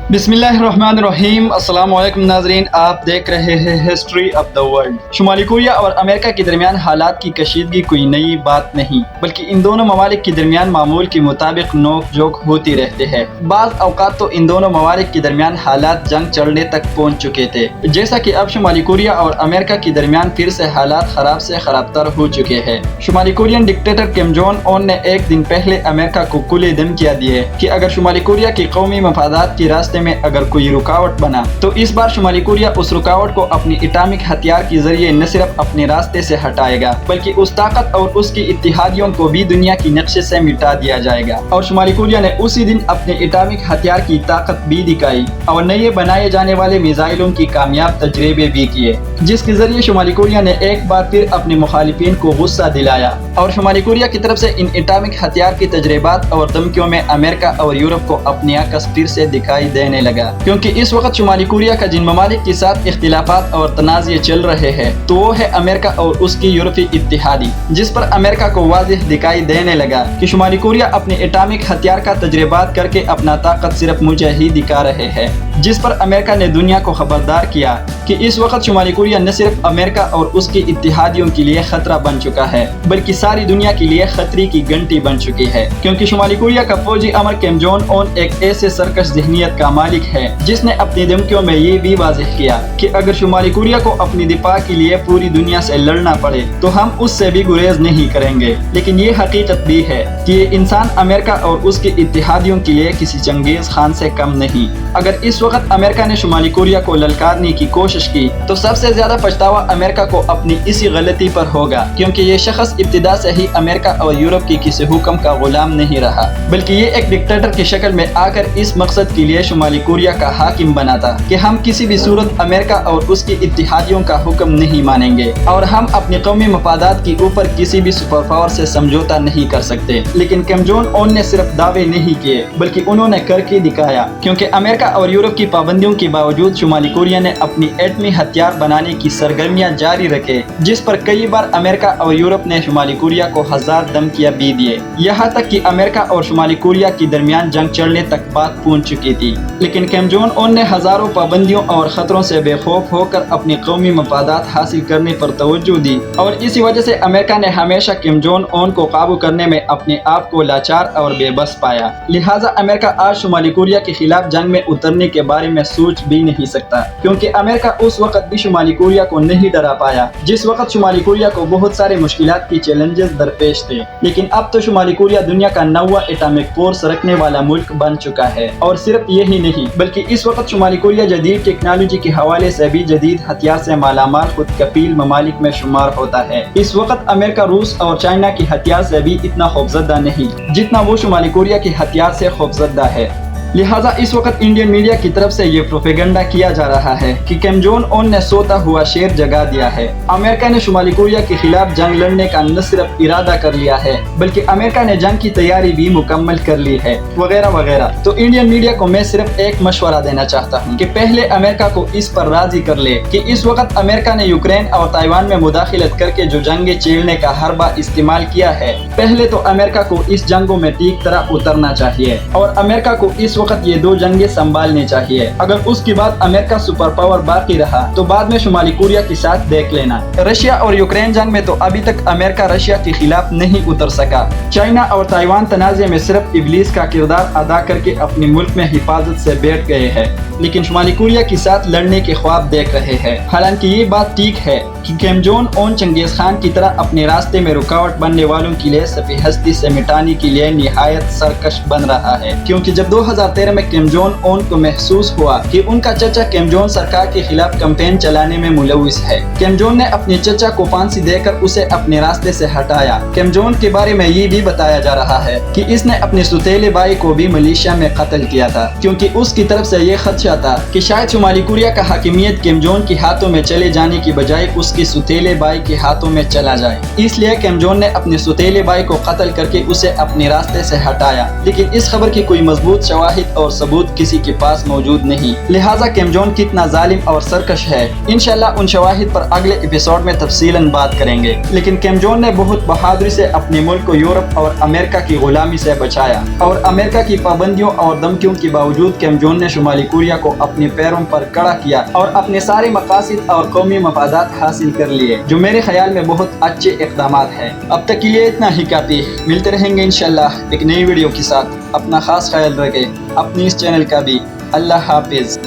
बिस्मिल्लाहिर्रहमानिर्रहीम। अस्सलाम वालेकुम नाज़रीन, आप देख रहे हैं हिस्ट्री ऑफ द वर्ल्ड। शुमाली कोरिया और अमेरिका के दरमियान हालात की कशीदगी कोई नई बात नहीं, बल्कि इन दोनों ममालिक के दरमियान मामूल के मुताबिक नोक जोक होती रहते हैं। बाज़ औक़ात तो इन दोनों ममालिक के दरमियान हालात जंग चढ़ने तक पहुँच चुके थे, जैसा कि अब शुमाली कोरिया और अमेरिका के दरमियान फिर से हालात ख़राब से ख़राबतर हो चुके हैं। शुमाली Korean dictator Kim Jong Un ने एक दिन पहले अमेरिका को खुले धमकियाँ दी है कि अगर शुमाली कोरिया की कौमी मफादात के रास्ते में अगर कोई रुकावट बना तो इस बार शुमाली कोरिया उस रुकावट को अपनी एटॉमिक हथियार के जरिए न सिर्फ अपने रास्ते से हटाएगा, बल्कि उस ताकत और उसकी इत्तेहादियों को भी दुनिया की नक्शे से मिटा दिया जाएगा। और शुमाली कोरिया ने उसी दिन अपने एटॉमिक हथियार की ताकत भी दिखाई और नए बनाए जाने वाले मिसाइलों की कामयाब तजर्बे भी किए, जिसके जरिए शुमाली कोरिया ने एक बार फिर अपने मुखालिफिन को गुस्सा दिलाया। और शुमाली कोरिया की तरफ से इन एटॉमिक हथियार की तजर्बात और धमकियों में अमेरिका और यूरोप को अपनी अक्स फिर से दिखाई देने लगा, क्योंकि इस वक्त शुमाली कोरिया का जिन ममालिक के साथ इख्तिलाफात और तनाज़े चल रहे हैं तो वो है अमेरिका और उसकी यूरोपीय इत्तेहादी, जिस पर अमेरिका को वाज़ेह दिखाई देने लगा कि शुमाली कोरिया अपने एटॉमिक हथियार का तजर्बात करके अपना ताकत सिर्फ मुझे ही दिखा रहे हैं, जिस पर अमेरिका ने दुनिया को खबरदार किया कि इस वक्त शुमाली कोरिया न सिर्फ अमेरिका और उसके इत्तेहादियों के लिए खतरा बन चुका है, बल्कि सारी दुनिया के लिए खतरे की घंटी बन चुकी है। क्योंकि शुमाली कोरिया का फौजी अमर किम जोंग उन एक ऐसे सरकश ज़हनियत का मालिक है जिसने अपनी धमकियों में ये भी वाज़ेह किया कि अगर शुमाली कोरिया को अपनी दिफा के लिए पूरी दुनिया से लड़ना पड़े तो हम उससे भी गुरेज नहीं करेंगे। लेकिन ये हकीकत भी है कि ये इंसान अमेरिका और उसके इत्तेहादियों के लिए किसी चंगेज खान से कम नहीं। अगर इस वक्त अमेरिका ने शुमाली कोरिया को ललकारने की कोशिश की तो सबसे ज्यादा पछतावा अमेरिका को अपनी इसी गलती पर होगा, क्योंकि ये शख्स इब्तिदा से ही अमेरिका और यूरोप की किसी हुक्म का गुलाम नहीं रहा, बल्कि ये एक डिक्टेटर की शक्ल में आकर इस मकसद के लिए शुमाली कोरिया का हाकिम बना था कि हम किसी भी सूरत अमेरिका और उसके इत्तेहादियों का हुक्म नहीं मानेंगे और हम अपनी कौमी मफादात के ऊपर किसी भी सुपर पावर से समझौता नहीं कर सकते। लेकिन किम जोंग उन ने सिर्फ दावे नहीं किए बल्कि उन्होंने करके दिखाया, क्योंकि अमेरिका और यूरोप की पाबंदियों के बावजूद शुमाली कोरिया ने अपनी एटमी हथियार बनाने की सरगर्मियां जारी रखे, जिस पर कई बार अमेरिका और यूरोप ने शुमाली कोरिया को हजार धमकियां भी दिए, यहाँ तक कि अमेरिका और शुमाली कोरिया के दरमियान जंग चढ़ने तक बात पहुंच चुकी थी। लेकिन किम जोंग उन ने हजारों पाबंदियों और खतरों से बेखौफ होकर अपनी कौमी मफादात हासिल करने पर तवज्जो दी और इसी वजह से अमेरिका ने हमेशा किम जोंग उन को काबू करने में अपने आप को लाचार और बेबस पाया। लिहाजा अमेरिका आज शुमाली कोरिया के खिलाफ जंग में उतरने के बारे में सोच भी नहीं सकता, क्योंकि अमेरिका उस वक्त भी शुमाली कोरिया को नहीं डरा पाया जिस वक्त शुमाली कोरिया को बहुत सारे मुश्किलात की चैलेंजेस दरपेश थे। लेकिन अब तो शुमाली कोरिया दुनिया का 9वां एटॉमिक फोर्स रखने वाला मुल्क बन चुका है। और सिर्फ यही नहीं, बल्कि इस वक्त शुमाली कोरिया जदीद टेक्नोलॉजी के हवाले से भी जदीद हथियार से मालामाल खुद कफील ममालिक में शुमार होता है। इस वक्त अमेरिका, रूस और चाइना के हथियार से भी इतना खौफजदा नहीं जितना वो शुमाली कोरिया के हथियार से खौफजदा है। लिहाजा इस वक्त इंडियन मीडिया की तरफ से ये प्रोपेगेंडा किया जा रहा है कि किम जोंग उन ने सोता हुआ शेर जगा दिया है। अमेरिका ने शुमाली कोरिया के खिलाफ जंग लड़ने का न सिर्फ इरादा कर लिया है, बल्कि अमेरिका ने जंग की तैयारी भी मुकम्मल कर ली है, वगैरह वगैरह। तो इंडियन मीडिया को मैं सिर्फ एक मशवरा देना चाहता हूँ कि पहले अमेरिका को इस पर राजी कर ले कि इस वक्त अमेरिका ने यूक्रेन और ताइवान में मुदाखिलत करके जो जंगे छेड़ने का हरबा इस्तेमाल किया है, पहले तो अमेरिका को इस जंगों में ठीक तरह उतरना चाहिए और अमेरिका को इस वक्त ये 2 जंगे संभालने चाहिए। अगर उसके बाद अमेरिका सुपर पावर बाकी रहा तो बाद में शुमाली कोरिया के साथ देख लेना। रशिया और यूक्रेन जंग में तो अभी तक अमेरिका रशिया के खिलाफ नहीं उतर सका। चाइना और ताइवान तनाज़े में सिर्फ इबलीस का किरदार अदा करके अपने मुल्क में हिफाजत से बैठ गए हैं, लेकिन शुमाली कोरिया के साथ लड़ने के ख्वाब देख रहे हैं। हालांकि ये बात ठीक है कि किम जोंग उन चंगेज खान की तरह अपने रास्ते में रुकावट बनने वालों के लिए सफी हस्ती से मिटाने के लिए निहायत सरकश बन रहा है, क्योंकि जब 2013 में किम जोंग उन को महसूस हुआ कि उनका चचा किम जोंग सरकार के खिलाफ कैंपेन चलाने में मुलविस है, किम जोंग ने अपने चचा को फांसी देकर उसे अपने रास्ते से हटाया। किम जोंग के बारे में ये भी बताया जा रहा है कि इसने अपने सुतेले भाई को भी मलेशिया में कत्ल किया था, क्योंकि उसकी तरफ से ये खदशा था कि शायद शुमाली कोरिया का हाकिमियत किम जोंग के हाथों में चले जाने की बजाय उस کی ستیلے بھائی کے ہاتھوں میں چلا جائے۔ اس لیے کیم جونگ نے اپنے ستیلے بھائی کو قتل کر کے اسے اپنے راستے سے ہٹایا، لیکن اس خبر کی کوئی مضبوط شواہد اور ثبوت کسی کے پاس موجود نہیں، لہٰذا کیم جونگ کتنا ظالم اور سرکش ہے، انشاءاللہ ان شواہد پر اگلے ایپیسوڈ میں تفصیلاً بات کریں گے۔ لیکن کیم جونگ نے بہت بہادری سے اپنے ملک کو یورپ اور امریکہ کی غلامی سے بچایا، اور امریکہ کی پابندیوں اور دھمکیوں کے باوجود کیم جونگ نے شمالی کوریا کو اپنے پیروں پر کھڑا کیا اور اپنے سارے مقاصد اور قومی مفادات حاصل کر لیے، جو میرے خیال میں بہت اچھے اقدامات ہیں۔ اب تک کے لیے اتنا ہی کافی، ملتے رہیں گے انشاءاللہ ایک نئی ویڈیو کے ساتھ۔ اپنا خاص خیال رکھیں، اپنی اس چینل کا بھی۔ اللہ حافظ۔